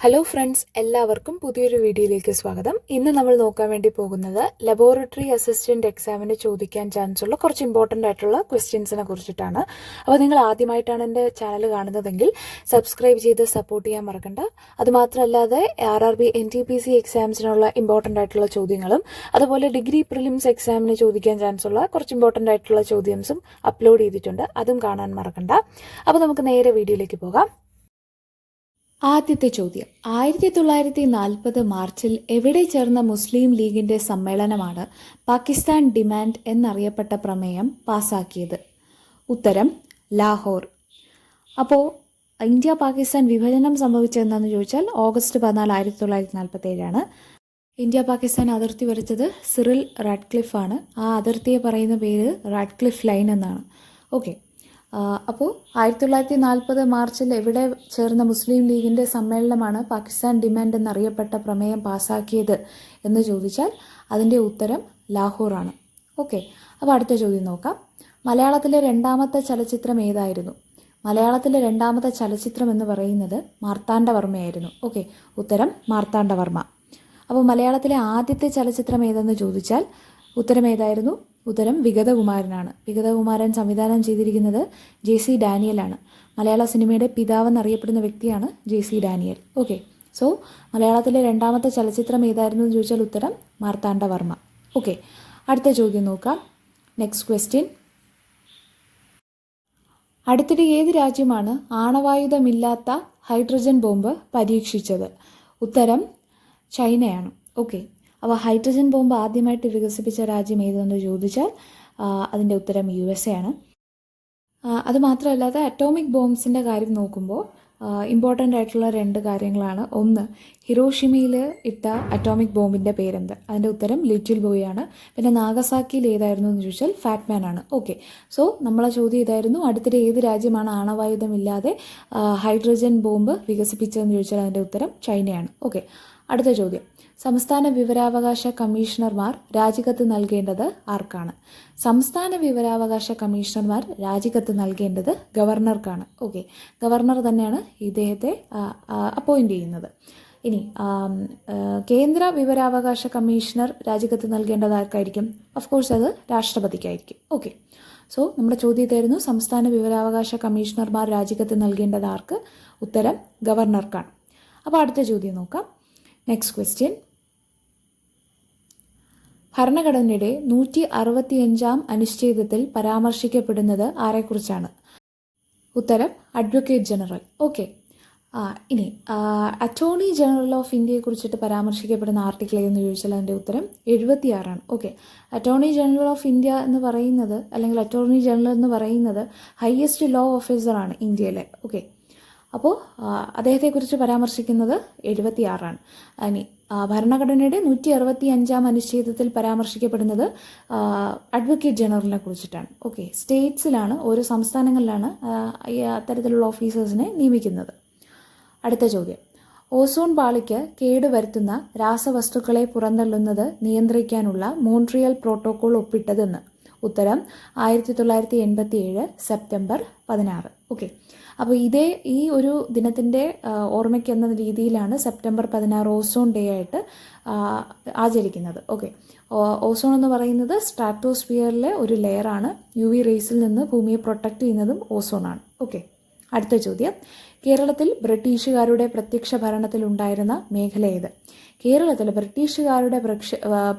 Hello friends, എല്ലാവർക്കും പുതിയൊരു വീഡിയോയിലേക്ക് സ്വാഗതം. ഇന്ന് നമ്മൾ നോക്കാൻ വേണ്ടി പോകുന്നത് ലബോറട്ടറി അസിസ്റ്റന്റ് എക്സാമിന് ചോദിക്കാൻ ചാൻസ് ഉള്ള കുറച്ച് ഇമ്പോർട്ടൻ്റ് ആയിട്ടുള്ള ക്വസ്റ്റ്യൻസിനെ കുറിച്ചിട്ടാണ്. അപ്പോൾ നിങ്ങൾ ആദ്യമായിട്ടാണ് എൻ്റെ ചാനൽ കാണുന്നതെങ്കിൽ സബ്സ്ക്രൈബ് ചെയ്ത് സപ്പോർട്ട് ചെയ്യാൻ മറക്കണ്ട. അതുമാത്രമല്ലാതെ RRB NTPC എക്സാംസിനുള്ള ഇമ്പോർട്ടൻ്റ് ആയിട്ടുള്ള ചോദ്യങ്ങളും അതുപോലെ ഡിഗ്രി പ്രിലിംസ് എക്സാമിന് ചോദിക്കാൻ ചാൻസ് ഉള്ള കുറച്ച് ഇമ്പോർട്ടൻ്റ് ആയിട്ടുള്ള ചോദ്യംസും അപ്ലോഡ് ചെയ്തിട്ടുണ്ട്. അതും കാണാൻ മറക്കണ്ട. അപ്പോൾ നമുക്ക് നേരെ വീഡിയോയിലേക്ക് പോകാം. ആദ്യത്തെ ചോദ്യം, 1940 മാർച്ചിൽ എവിടെ ചേർന്ന മുസ്ലിം ലീഗിന്റെ സമ്മേളനമാണ് പാകിസ്ഥാൻ ഡിമാൻഡ് എന്നറിയപ്പെട്ട പ്രമേയം പാസാക്കിയത്? ഉത്തരം ലാഹോർ. അപ്പോൾ ഇന്ത്യ പാകിസ്ഥാൻ വിഭജനം സംഭവിച്ചതെന്നു ചോദിച്ചാൽ ഓഗസ്റ്റ് 14, 1947 ഇന്ത്യ പാകിസ്ഥാൻ അതിർത്തി വരച്ചത് സിറിൽ റാഡ്ക്ലിഫ് ആണ്. ആ അതിർത്തിയെ പറയുന്ന പേര് റാഡ്ക്ലിഫ് ലൈൻ എന്നാണ്. ഓക്കെ, അപ്പോൾ 1940 മാർച്ചിൽ എവിടെ ചേർന്ന മുസ്ലിം ലീഗിൻ്റെ സമ്മേളനമാണ് പാകിസ്ഥാൻ ഡിമാൻഡ് എന്നറിയപ്പെട്ട പ്രമേയം പാസ്സാക്കിയത് എന്ന് ചോദിച്ചാൽ അതിൻ്റെ ഉത്തരം ലാഹോറാണ്. ഓക്കെ, അപ്പോൾ അടുത്ത ചോദ്യം നോക്കാം. മലയാളത്തിലെ രണ്ടാമത്തെ ചലച്ചിത്രം ഏതായിരുന്നു? മലയാളത്തിലെ രണ്ടാമത്തെ ചലച്ചിത്രം എന്ന് പറയുന്നത് മാർത്താണ്ഡവർമ്മയായിരുന്നു. ഓക്കെ, ഉത്തരം മാർത്താണ്ഡവർമ്മ. അപ്പോൾ മലയാളത്തിലെ ആദ്യത്തെ ചലച്ചിത്രം ഏതെന്ന് ചോദിച്ചാൽ ഉത്തരം ഏതായിരുന്നു? ഉത്തരം വിഗതകുമാരനാണ്. വിഗതകുമാരൻ സംവിധാനം ചെയ്തിരിക്കുന്നത് JC ഡാനിയലാണ്. മലയാള സിനിമയുടെ പിതാവെന്നറിയപ്പെടുന്ന വ്യക്തിയാണ് JC ഡാനിയൽ. ഓക്കെ, സോ മലയാളത്തിലെ രണ്ടാമത്തെ ചലച്ചിത്രം ഏതായിരുന്നു എന്ന് ചോദിച്ചാൽ ഉത്തരം മാർത്താണ്ഡവർമ്മ. ഓക്കെ, അടുത്ത ചോദ്യം നോക്കാം. നെക്സ്റ്റ് ക്വസ്റ്റ്യൻ, അടുത്തിടെ ഏത് രാജ്യമാണ് ആണവായുധമില്ലാത്ത ഹൈഡ്രജൻ ബോംബ് പരീക്ഷിച്ചത്? ഉത്തരം ചൈനയാണ്. ഓക്കെ, അപ്പോൾ ഹൈഡ്രജൻ ബോംബ് ആദ്യമായിട്ട് വികസിപ്പിച്ച രാജ്യം ഏതെന്ന് ചോദിച്ചാൽ അതിൻ്റെ ഉത്തരം USA ആണ്. അതുമാത്രമല്ലാതെ അറ്റോമിക് ബോംബ്സിൻ്റെ കാര്യം നോക്കുമ്പോൾ ഇമ്പോർട്ടൻ്റ് ആയിട്ടുള്ള രണ്ട് കാര്യങ്ങളാണ്. ഒന്ന്, ഹിരോഷിമയിൽ ഇട്ട അറ്റോമിക് ബോംബിൻ്റെ പേരെന്ത്? അതിൻ്റെ ഉത്തരം ലിറ്റിൽ ബോയ് ആണ്. പിന്നെ നാഗസാക്കിയിൽ ഏതായിരുന്നു എന്ന് ചോദിച്ചാൽ ഫാറ്റ്മാൻ ആണ്. ഓക്കെ, സോ നമ്മളെ ചോദ്യം ഇതായിരുന്നു, അടുത്തിടെ ഏത് രാജ്യമാണ് ആണവായുധമില്ലാതെ ഹൈഡ്രജൻ ബോംബ് വികസിപ്പിച്ചതെന്ന് ചോദിച്ചാൽ അതിൻ്റെ ഉത്തരം ചൈനയാണ്. ഓക്കെ, അടുത്ത ചോദ്യം, സംസ്ഥാന വിവരാവകാശ കമ്മീഷണർമാർ രാജിക്കത്ത് നൽകേണ്ടത് ആർക്കാണ്? സംസ്ഥാന വിവരാവകാശ കമ്മീഷണർമാർ രാജിക്കത്ത് നൽകേണ്ടത് ഗവർണർക്കാണ്. ഓക്കെ, ഗവർണർ തന്നെയാണ് ഇദ്ദേഹത്തെ അപ്പോയിൻ്റ് ചെയ്യുന്നത്. ഇനി കേന്ദ്ര വിവരാവകാശ കമ്മീഷണർ രാജിക്കത്ത് നൽകേണ്ടത് ആർക്കായിരിക്കും? ഓഫ് കോഴ്സ് അത് രാഷ്ട്രപതിക്കായിരിക്കും. ഓക്കെ, സോ നമ്മുടെ ചോദ്യത്തായിരുന്നു സംസ്ഥാന വിവരാവകാശ കമ്മീഷണർമാർ രാജിക്കത്ത് നൽകേണ്ടത് ആർക്ക്? ഉത്തരം ഗവർണർക്കാണ്. അപ്പോൾ അടുത്ത ചോദ്യം നോക്കാം. നെക്സ്റ്റ് ക്വസ്റ്റ്യൻ, ഭരണഘടനയുടെ 165 അനുച്ഛേദത്തിൽ പരാമർശിക്കപ്പെടുന്നത് ആരെക്കുറിച്ചാണ്? ഉത്തരം അഡ്വക്കേറ്റ് ജനറൽ. ഓക്കെ, ഇനി അറ്റോർണി ജനറൽ ഓഫ് ഇന്ത്യയെ കുറിച്ചിട്ട് പരാമർശിക്കപ്പെടുന്ന ആർട്ടിക്കിൾ എന്ന് ചോദിച്ചാൽ അതിൻ്റെ ഉത്തരം 76. Okay, attorney general of India എന്ന് പറയുന്നത് അല്ലെങ്കിൽ അറ്റോർണി ജനറൽ എന്ന് പറയുന്നത് ഹയസ്റ്റ് ലോ ഓഫീസറാണ് ഇന്ത്യയിലെ. ഓക്കെ, അപ്പോൾ അദ്ദേഹത്തെക്കുറിച്ച് പരാമർശിക്കുന്നത് 76. ഇനി ഭരണഘടനയുടെ 165 അനുച്ഛേദത്തിൽ പരാമർശിക്കപ്പെടുന്നത് അഡ്വക്കേറ്റ് ജനറലിനെ കുറിച്ചിട്ടാണ്. ഓക്കെ, സ്റ്റേറ്റ്സിലാണ്, ഓരോ സംസ്ഥാനങ്ങളിലാണ് അത്തരത്തിലുള്ള ഓഫീസേഴ്സിനെ നിയമിക്കുന്നത്. അടുത്ത ചോദ്യം, ഓസോൺ പാളിക്ക് കേടുവരുത്തുന്ന രാസവസ്തുക്കളെ പുറന്തള്ളുന്നത് നിയന്ത്രിക്കാനുള്ള മോൺട്രിയൽ പ്രോട്ടോകോൾ ഒപ്പിട്ടതെന്ന്? ഉത്തരം 1987 സെപ്റ്റംബർ 16. ഓക്കെ, അപ്പോൾ ഈ ഒരു ദിനത്തിൻ്റെ ഓർമ്മയ്ക്കെന്ന രീതിയിലാണ് സെപ്റ്റംബർ 16 ഓസോൺ ഡേ ആയിട്ട് ആചരിക്കുന്നത്. ഓക്കെ, ഓസോൺ എന്ന് പറയുന്നത് സ്ട്രാറ്റോസ്ഫിയറിലെ ഒരു ലെയറാണ്. UV റേസിൽ നിന്ന് ഭൂമിയെ പ്രൊട്ടക്റ്റ് ചെയ്യുന്നതും ഓസോണാണ്. ഓക്കെ, അടുത്ത ചോദ്യം, കേരളത്തിൽ ബ്രിട്ടീഷുകാരുടെ പ്രത്യക്ഷ ഭരണത്തിലുണ്ടായിരുന്ന മേഖല ഏത്? കേരളത്തിൽ ബ്രിട്ടീഷുകാരുടെ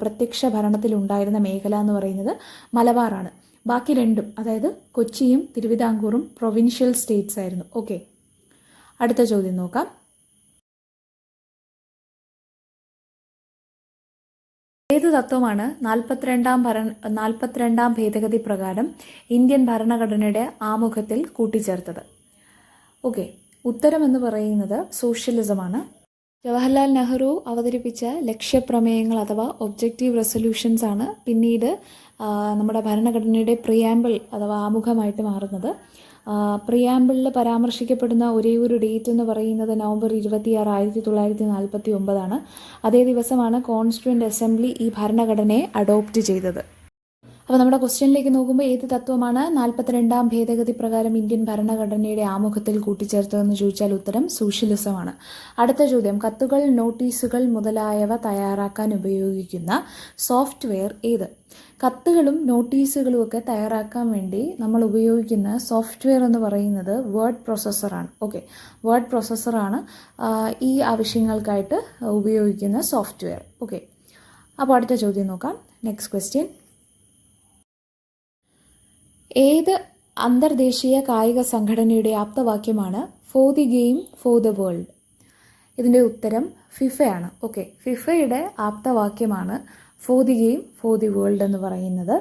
പ്രത്യക്ഷ ഭരണത്തിലുണ്ടായിരുന്ന മേഖല എന്ന് പറയുന്നത് മലബാറാണ്. ബാക്കി രണ്ടും, അതായത് കൊച്ചിയും തിരുവിതാംകൂറും പ്രൊവിൻഷ്യൽ സ്റ്റേറ്റ്സ് ആയിരുന്നു. ഓക്കെ, അടുത്ത ചോദ്യം നോക്കാം. ഏത് തത്വമാണ് 42ാം ഭേദഗതി പ്രകാരം ഇന്ത്യൻ ഭരണഘടനയുടെ ആമുഖത്തിൽ കൂട്ടിച്ചേർത്തത്? ഓക്കെ, ഉത്തരം എന്ന് പറയുന്നത് സോഷ്യലിസമാണ്. ജവഹർലാൽ നെഹ്റു അവതരിപ്പിച്ച ലക്ഷ്യപ്രമേയങ്ങൾ അഥവാ ഒബ്ജക്റ്റീവ് റെസൊല്യൂഷൻസ് ആണ് പിന്നീട് നമ്മുടെ ഭരണഘടനയുടെ പ്രിയാമ്പിൾ അഥവാ ആമുഖമായിട്ട് മാറുന്നത്. പ്രിയാമ്പിളിൽ പരാമർശിക്കപ്പെടുന്ന ഒരേ ഒരു ഡേറ്റ് എന്ന് പറയുന്നത് നവംബർ 26, 1949. അതേ ദിവസമാണ് കോൺസ്റ്റിറ്റ്യൂവൻ്റ് അസംബ്ലി ഈ ഭരണഘടനയെ അഡോപ്റ്റ് ചെയ്തത്. അപ്പോൾ നമ്മുടെ ക്വസ്റ്റ്യനിലേക്ക് നോക്കുമ്പോൾ ഏത് തത്വമാണ് 42ാം ഭേദഗതി പ്രകാരം ഇന്ത്യൻ ഭരണഘടനയുടെ ആമുഖത്തിൽ കൂട്ടിച്ചേർത്തതെന്ന് ചോദിച്ചാൽ ഉത്തരം സോഷ്യലിസമാണ്. അടുത്ത ചോദ്യം, കത്തുകൾ, നോട്ടീസുകൾ മുതലായവ തയ്യാറാക്കാൻ ഉപയോഗിക്കുന്ന സോഫ്റ്റ്വെയർ ഏത്? കത്തുകളും നോട്ടീസുകളും ഒക്കെ തയ്യാറാക്കാൻ വേണ്ടി നമ്മൾ ഉപയോഗിക്കുന്ന സോഫ്റ്റ്വെയർ എന്ന് പറയുന്നത് വേർഡ് പ്രോസസ്സറാണ്. ഓക്കെ, വേർഡ് പ്രോസസ്സറാണ് ഈ ആവശ്യങ്ങൾക്കായിട്ട് ഉപയോഗിക്കുന്ന സോഫ്റ്റ്വെയർ. ഓക്കെ, അപ്പോൾ അടുത്ത ചോദ്യം നോക്കാം. നെക്സ്റ്റ് ക്വസ്റ്റ്യൻ, ഏത് അന്തർദേശീയ കായിക സംഘടനയുടെ ആപ്തവാക്യമാണ് for the game for the world? ഇതിൻ്റെ ഉത്തരം ഫിഫയാണ്. ഓക്കെ, ഫിഫയുടെ ആപ്തവാക്യമാണ് for the game for the world എന്ന് പറയുന്നത്.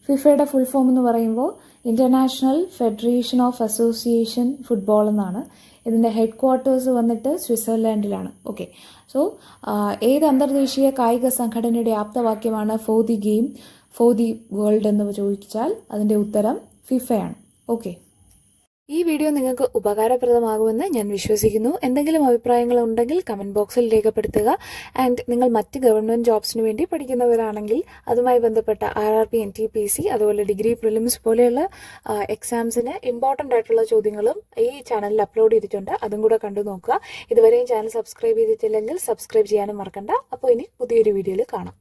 ഫിഫയുടെ ഫുൾ ഫോം എന്ന് പറയുമ്പോൾ international federation of association football എന്നാണ്. ഇതിൻ്റെ ഹെഡ് ക്വാർട്ടേഴ്സ് വന്നിട്ട് സ്വിറ്റ്സർലാൻഡിലാണ്. ഓക്കെ, സോ ഏത് അന്തർദേശീയ കായിക സംഘടനയുടെ ആപ്തവാക്യമാണ് for the game for the world എന്ന് ചോദിച്ചാൽ അതിൻ്റെ ഉത്തരം ഫിഫയാണ്. ഓക്കെ, ഈ വീഡിയോ നിങ്ങൾക്ക് ഉപകാരപ്രദമാകുമെന്ന് ഞാൻ വിശ്വസിക്കുന്നു. എന്തെങ്കിലും അഭിപ്രായങ്ങൾ ഉണ്ടെങ്കിൽ കമൻറ്റ് ബോക്സിൽ രേഖപ്പെടുത്തുക. ആൻഡ് നിങ്ങൾ മറ്റ് ഗവൺമെൻറ് ജോബ്സിന് വേണ്ടി പഠിക്കുന്നവരാണെങ്കിൽ അതുമായി ബന്ധപ്പെട്ട RRB, NTPC, അതുപോലെ ഡിഗ്രി പ്രിലിംസ് പോലെയുള്ള എക്സാംസിന് ഇമ്പോർട്ടൻ്റ് ആയിട്ടുള്ള ചോദ്യങ്ങളും ഈ ചാനലിൽ അപ്ലോഡ് ചെയ്തിട്ടുണ്ട്. അതും കൂടെ കണ്ടു നോക്കുക. ഇതുവരെയും ചാനൽ സബ്സ്ക്രൈബ് ചെയ്തിട്ടില്ലെങ്കിൽ സബ്സ്ക്രൈബ് ചെയ്യാനും മറക്കണ്ട. അപ്പോൾ ഇനി പുതിയൊരു വീഡിയോയിൽ കാണാം.